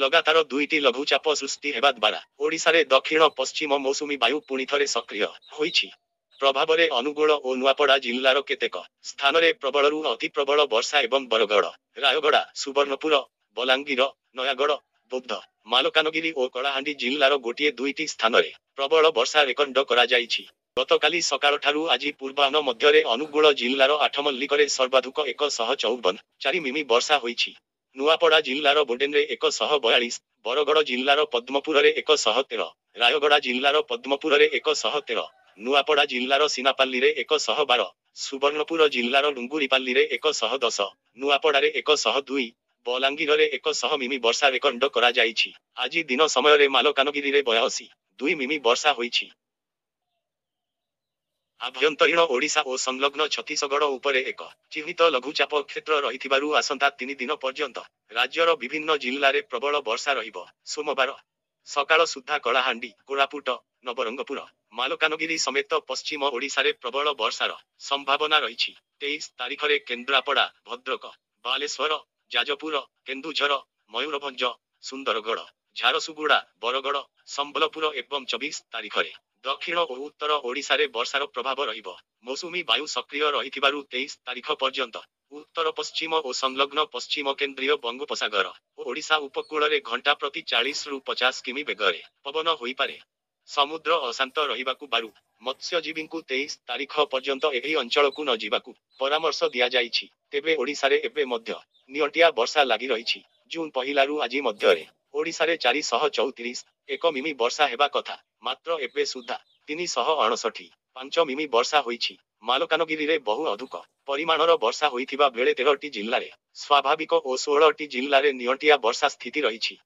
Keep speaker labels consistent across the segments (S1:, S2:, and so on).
S1: लगातार दुईटी लघुचाप सृष्टि हेबा द्वारा ओडिशारे दक्षिण पश्चिम मौसुमी वायु पुणी थरे सक्रिय होईछि। प्रभावरे अनुगुल और नुआपड़ा जिल्लार केतेक स्थानरे प्रबलरू अति प्रबल वर्षा एवं बरगड़, रायगड़ा, सुवर्णपुर, बलांगीर, नयागड़, बौद्ध, मालकानगिरी और कलाहांडी जिल्लार गोटिए दुईटी स्थानरे प्रबल वर्षा रेकर्ड करा जाइछि। गतकाली सकाळठारु आजि पूर्वाह्न मध्यरे अनुगुल जिल्लार आठमल्लिकरे सर्वाधिक 154.4 मिमी वर्षा होईछि। नुआपड़ा जिल्लार बोडेनरे 142, बरगड़ जिल्लार पद्मपुररे 113, रायगड़ा जिल्लार पद्मपुररे 113, नुआपड़ा जिल्लार सीनापाल्लीरे 112, सुवर्णपुर जिल्लार डुंगुरीपाल्लीरे 110, नुआपड़ारे 102, बलांगीरे 100 मिमी वर्षा रेकर्ड करा जाइछि। आजि दिन समयरे मालकानगिरीरे 82 मिमी वर्षा होईछि। आभ्यंतरीण ओडिशा और संलग्न छत्तीसगढ़ उपरे एक चिह्नित लघुचाप क्षेत्र रहिथिबारु आसंता 3 दिन पर्यंत राज्यर विभिन्न जिल्लारे प्रबल वर्षा रहिब। सोमवार सकाळ सुद्धा कलाहांडी, कोरापुट, नवरंगपुर, मालकानगिरी समेत पश्चिम ओडिशारे प्रबल वर्षार संभावना रहिछि। 23 तारिखरे केन्द्रापड़ा, भद्रक, बालेश्वर, जाजपुर, केन्दुझर, मयूरभंज, सुंदरगढ़, झारसुगुड़ा, बरगड़, संबलपुर एवं 24 तारिखरे दक्षिण और उत्तर ओडिशारे वर्षार प्रभाव रहिब। मौसुमी वायु सक्रिय रहिथिबारु 23 तारिख पर्यंत उत्तर पश्चिम और संलग्न पश्चिम केन्द्रीय बंगोपसागर और ओडिशा उपकूଳରେ घंटा प्रति 40 रु 50 किमी बेगरे पवन होइपारे। समुद्र अशांत रहिबाकु बारु मत्स्यजीवींकु 23 तारिख पर्यंत एही अंचलकु न जिबाकु परामर्श दिया जाइछि। तेबे ओडिशारे एबे मध्य नियंटिया वर्षा लागि रहिछि। जून पहिलारु आजि मध्यरे ओडिशारे 434 1 मिमी वर्षा हेबा कथा, मात्र एबे सुधा 359 5 मिमी वर्षा होईछि। मालकानगिरीरे बहु अधिक परिमाणर वर्षा होइथिबा बेले 13टी जिल्लारे स्वाभाविक और 16टी जिल्लारे नियंटिया वर्षा स्थिति रहिछि।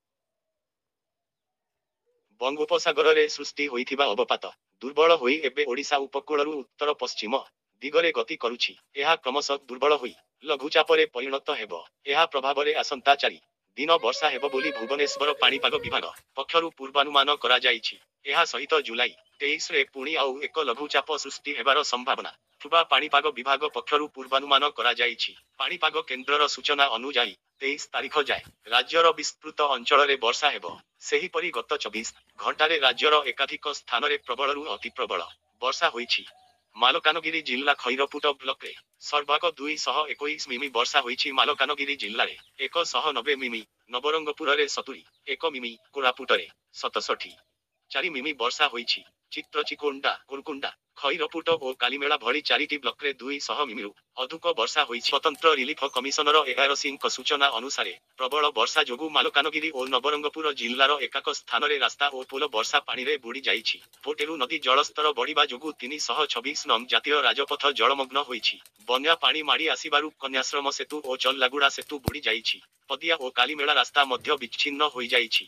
S1: बंगोपसागररे सृष्टि होइथिबा अवपात दुर्बल होई एबे ओडिशा उपकूलरु उत्तर पश्चिम दिगरे गति करुछि। एहा क्रमशः दुर्बल होई लघुचापरे परिणत हेबो। एहा प्रभावरे आसंता 4 दिन वर्षा हेबो बोली भुवनेश्वर पाणीपाग विभाग पक्षरु पूर्वानुमान करा जाइछि। एहा सहित जुलाई 23 रे पुणी आउ एक लघुचाप सृष्टि हेबार संभावना थुबा पाणीपाग विभाग पक्षरु पूर्वानुमान करा जाइछि। पाणीपाग केन्द्रर सूचना अनुଯାयी 23 तारिख जाए राज्यर विस्तृत अंचलरे वर्षा हेबो। सेहिपरि गत 24 घंटारे राज्यर एकाधिक स्थानरे प्रबलरु अति प्रबल वर्षा होईछि। मालकानगिरी जिल्ला खैरपुट ब्लकरे सर्वाक 221 मिमी वर्षा होईछि। मालकानगिरी जिल्लारे 190 मिमी, नवरंगपुररे 70 1 मिमी, कोरापुटरे 67 4 मिमी वर्षा होईछि। चित्रचिकोंडा, कुरकुंडा, खैरपुट और कालीमेला भली 4टी ब्लकरे 200 मिमीरु अधिक वर्षा होईछि। स्वतंत्र रिलीफ कमिशनर एआर सिंह सूचना अनुसार प्रबल वर्षा जोगु मालकानगिरी और नवरंगपुर जिल्लार एकाक स्थानरे रास्ता और पोल वर्षा पानीरे बुड़ी जाइछि। पोटेरु नदी जलस्तर बढ़िबा जोगु 326 नং जातीय राजपथ जलमग्न होईछि। बन्या पानी माड़ी आसिबारु कन्याश्रम सेतु और चल्लागुड़ा सेतु बुड़ी जाइछि। पदिया और कालीमेला रास्ता मध्य विच्छिन्न होई जाइछि।